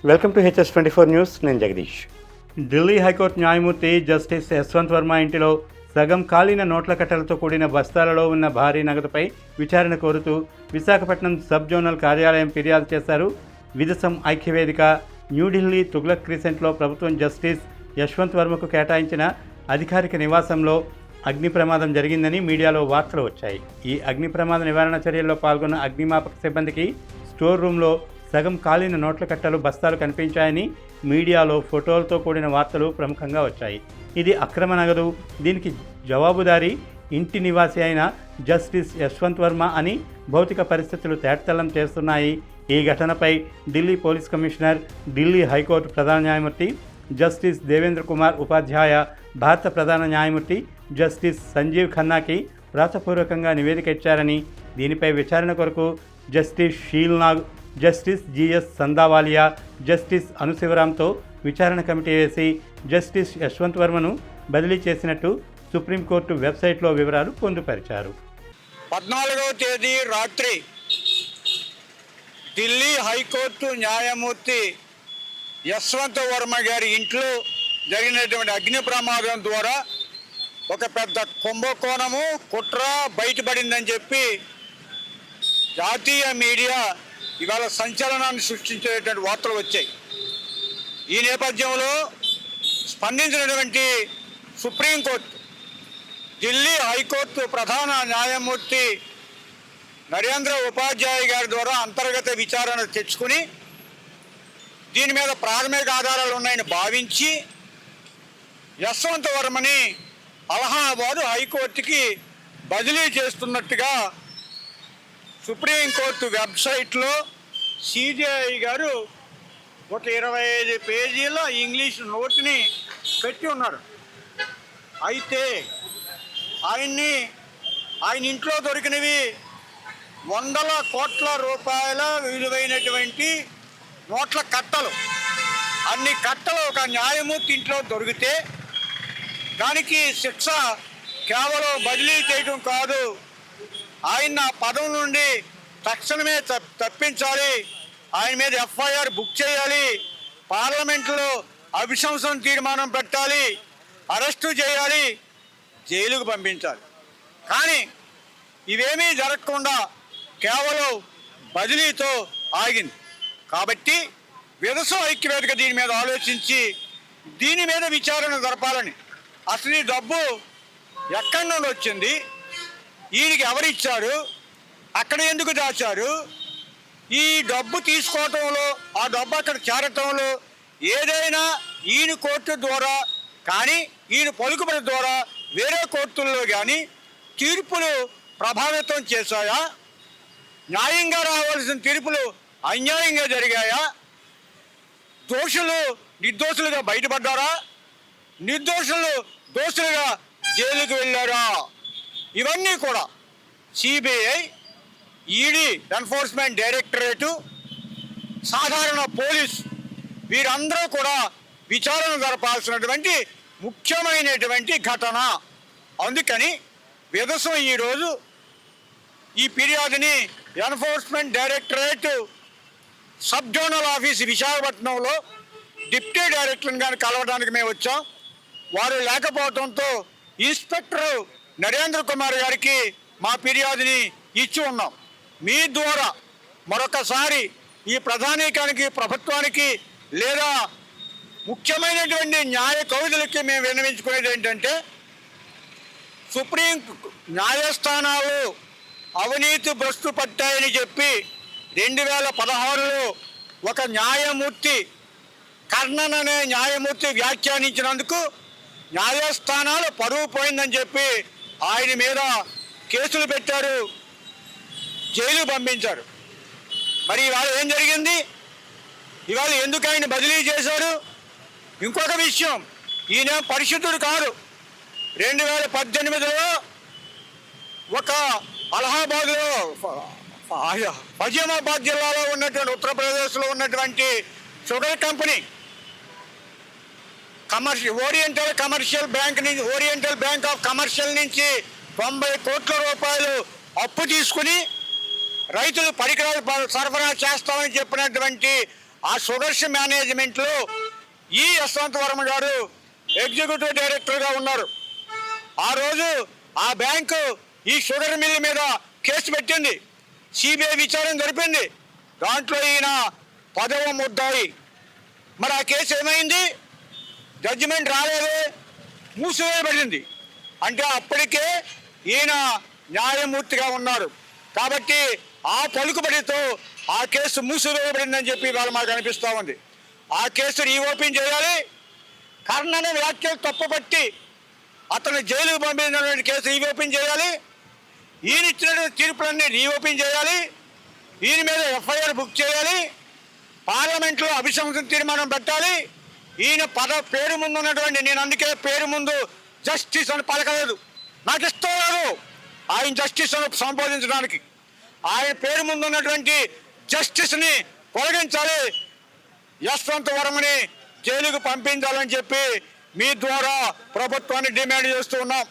Welcome to HS24 news. నేను Jagadish. Delhi high court న్యాయమూర్తి justice Yashwant Varma ఇంటిలో సగం కాలిన నోట్ల కట్టలతో కూడిన బస్తాలలో ఉన్న భారీ నగదుపై విచారణ కోరుతూ విశాఖపట్నం సబ్ జోనల్ కార్యాలయం ఫిర్యాదు చేశారు. విదసం ఐక్యవేదిక న్యూఢిల్లీ తుగ్లక్ క్రీసెంట్లో ప్రభుత్వం జస్టిస్ యశ్వంత్ వర్మకు కేటాయించిన అధికారిక నివాసంలో అగ్ని ప్రమాదం జరిగిందని మీడియాలో వార్తలు వచ్చాయి. ఈ అగ్ని ప్రమాద నివారణ చర్యల్లో పాల్గొన్న అగ్నిమాపక సిబ్బందికి స్టోర్ రూమ్లో సగం కాలిన నోట్ల కట్టలు బస్తాలు కనిపించాయని మీడియాలో ఫోటోలతో కూడిన వార్తలు ప్రముఖంగా వచ్చాయి. ఇది అక్రమ నగదు, దీనికి జవాబుదారీ ఇంటి నివాసి అయిన జస్టిస్ యశ్వంత్ వర్మ అని భౌతిక పరిస్థితులు తేటతెల్లం చేస్తున్నాయి. ఈ ఘటనపై Delhi police commissioner, Delhi high court ప్రధాన న్యాయమూర్తి జస్టిస్ దేవేంద్ర కుమార్ ఉపాధ్యాయ, భారత ప్రధాన న్యాయమూర్తి జస్టిస్ సంజీవ్ ఖన్నాకి వ్రాతపూర్వకంగా నివేదిక ఇచ్చారని, దీనిపై విచారణ కొరకు జస్టిస్ షీల్నాగ్, జస్టిస్ జిఎస్ సందావాలియా, జస్టిస్ అనుశివరాంతో విచారణ కమిటీ వేసి జస్టిస్ యశ్వంత్ వర్మను బదిలీ చేసినట్టు సుప్రీంకోర్టు వెబ్సైట్లో వివరాలు పొందుపరిచారు. 14వ తేదీ రాత్రి ఢిల్లీ హైకోర్టు న్యాయమూర్తి యశ్వంత్ వర్మ గారి ఇంట్లో జరిగినటువంటి అగ్ని ప్రమాదం ద్వారా ఒక పెద్ద కుంభకోణము, కుట్ర బయటపడిందని చెప్పి జాతీయ మీడియా ఇవాళ సంచలనాన్ని సృష్టించేటువంటి వార్తలు వచ్చాయి. ఈ నేపథ్యంలో స్పందించినటువంటి సుప్రీంకోర్టు, ఢిల్లీ హైకోర్టు ప్రధాన న్యాయమూర్తి నరేంద్ర ఉపాధ్యాయ గారి ద్వారా అంతర్గత విచారణ తెచ్చుకుని దీని మీద ప్రాథమిక ఆధారాలు ఉన్నాయని భావించి యశ్వంత్ వర్మని అలహాబాద్ హైకోర్టుకి బదిలీ చేస్తున్నట్టుగా సుప్రీంకోర్టు వెబ్సైట్లో సిజేఐ గారు ఒక 25 పేజీల ఇంగ్లీష్ నోట్ని పెట్టి ఉన్నారు. అయితే ఆయన ఇంట్లో దొరికినవి వందల కోట్ల రూపాయల విలువైనటువంటి నోట్ల కట్టలు. అన్ని కట్టలు ఒక న్యాయమూర్తి ఇంట్లో దొరికితే దానికి శిక్ష కేవలం బదిలీ చేయడం కాదు, ఆయన పదవి నుండి తక్షణమే తప్పించాలి, ఆయన మీద ఎఫ్ఐఆర్ బుక్ చేయాలి, పార్లమెంట్లో అభిశంసన తీర్మానం పెట్టాలి, అరెస్టు చేయాలి, జైలుకు పంపించాలి. కానీ ఇవేమీ జరగకుండా కేవలం బదిలీతో ఆగింది. కాబట్టి విదసం ఐక్యవేదిక దీని మీద ఆలోచించి దీని మీద విచారణ జరపాలని, అసలు ఈ డబ్బు ఎక్కడి నుండి వచ్చింది, ఈయనకి ఎవరిచ్చారు, అక్కడ ఎందుకు దాచారు, ఈ డబ్బు తీసుకోవటంలో ఆ డబ్బు అక్కడ చేరటంలో ఏదైనా ఈయన కోర్టు ద్వారా కానీ ఈయన పలుకుబడి ద్వారా వేరే కోర్టుల్లో కానీ తీర్పులు ప్రభావితం చేశాయా, న్యాయంగా రావాల్సిన తీర్పులు అన్యాయంగా జరిగాయా, దోషులు నిర్దోషులుగా బయటపడ్డారా, నిర్దోషులు దోషులుగా జైలుకు వెళ్ళారా, ఇవన్నీ కూడా సిబిఐ, ఈడీ, ఎన్ఫోర్స్మెంట్ డైరెక్టరేటు, సాధారణ పోలీస్ వీరందరూ కూడా విచారణ జరపాల్సినటువంటి ముఖ్యమైనటువంటి ఘటన. అందుకని విదసం ఈరోజు ఈ ఫిర్యాదుని enforcement directorate sub zonal office విశాఖపట్నంలో డిప్యూటీ డైరెక్టర్ గారిని కలవడానికి మేము వచ్చాం. వారు లేకపోవడంతో ఇన్స్పెక్టర్ నరేంద్ర కుమార్ గారికి మా ఫిర్యాదుని ఇచ్చి ఉన్నాం. మీ ద్వారా మరొకసారి ఈ ప్రధానికానికి, ప్రభుత్వానికి లేదా ముఖ్యమైనటువంటి న్యాయ కౌదులకి మేము విన్నవించుకునేది ఏంటంటే, సుప్రీం న్యాయస్థానాలు అవినీతి భ్రష్టు పట్టాయని చెప్పి 2016లో ఒక న్యాయమూర్తి, కర్ణన్ అనే న్యాయమూర్తి వ్యాఖ్యానించినందుకు న్యాయస్థానాలు పరువు పోయిందని చెప్పి ఆయన మీద కేసులు పెట్టారు, జైలు పంపించారు. మరి ఇవాళ ఏం జరిగింది, ఇవాళ ఎందుకు ఆయన బదిలీ చేశారు? ఇంకొక విషయం, ఈయన పరిశుద్ధుడు కాదు. 2018లో ఒక అలహాబాద్లో, ఫజీమాబాద్ జిల్లాలో ఉన్నటువంటి, ఉత్తరప్రదేశ్లో ఉన్నటువంటి sugar company oriental bank of commercial నుంచి 90 కోట్ల రూపాయలు అప్పు తీసుకుని రైతులు పరికరాలు సరఫరా చేస్తామని చెప్పినటువంటి ఆ షుగర్స్ మేనేజ్మెంట్లో ఈ యశ్వంత్ వర్మ గారు ఎగ్జిక్యూటివ్ డైరెక్టర్గా ఉన్నారు. ఆ రోజు ఆ బ్యాంకు ఈ షుగర్ మిల్ మీద కేసు పెట్టింది. సిబిఐ విచారణ జరిపింది. దాంట్లో ఈయన 10వ ముద్దాయి. మరి ఆ కేసు ఏమైంది? జడ్జిమెంట్ రాలేదే, మూసివేయబడింది. అంటే అప్పటికే ఈయన న్యాయమూర్తిగా ఉన్నారు కాబట్టి ఆ పలుకుబడితో ఆ కేసు మూసివేయబడిందని చెప్పి ఇవాళ మాకు అనిపిస్తూ ఉంది. ఆ కేసు రీఓపెన్ చేయాలి. కర్ణన వ్యాఖ్యలు తప్పుపట్టి అతను జైలుకు పంపించినటువంటి కేసు రీఓపెన్ చేయాలి. ఈయన ఇచ్చినటువంటి తీర్పులన్నీ రీఓపెన్ చేయాలి. ఈయన మీద ఎఫ్ఐఆర్ బుక్ చేయాలి. పార్లమెంట్లో అభిశంసన తీర్మానం పెట్టాలి. ఈయన పేరు ముందు ఉన్నటువంటి, నేను అందుకే పేరు ముందు జస్టిస్ అని పలకలేదు, నాకు ఇష్టం లేదు ఆయన జస్టిస్ అని సంబోధించడానికి. ఆయన పేరు ముందు ఉన్నటువంటి జస్టిస్ని తొలగించాలి, యశ్వంత్ వర్మని జైలుకు పంపించాలని చెప్పి మీ ద్వారా ప్రభుత్వాన్ని డిమాండ్ చేస్తూ ఉన్నాం.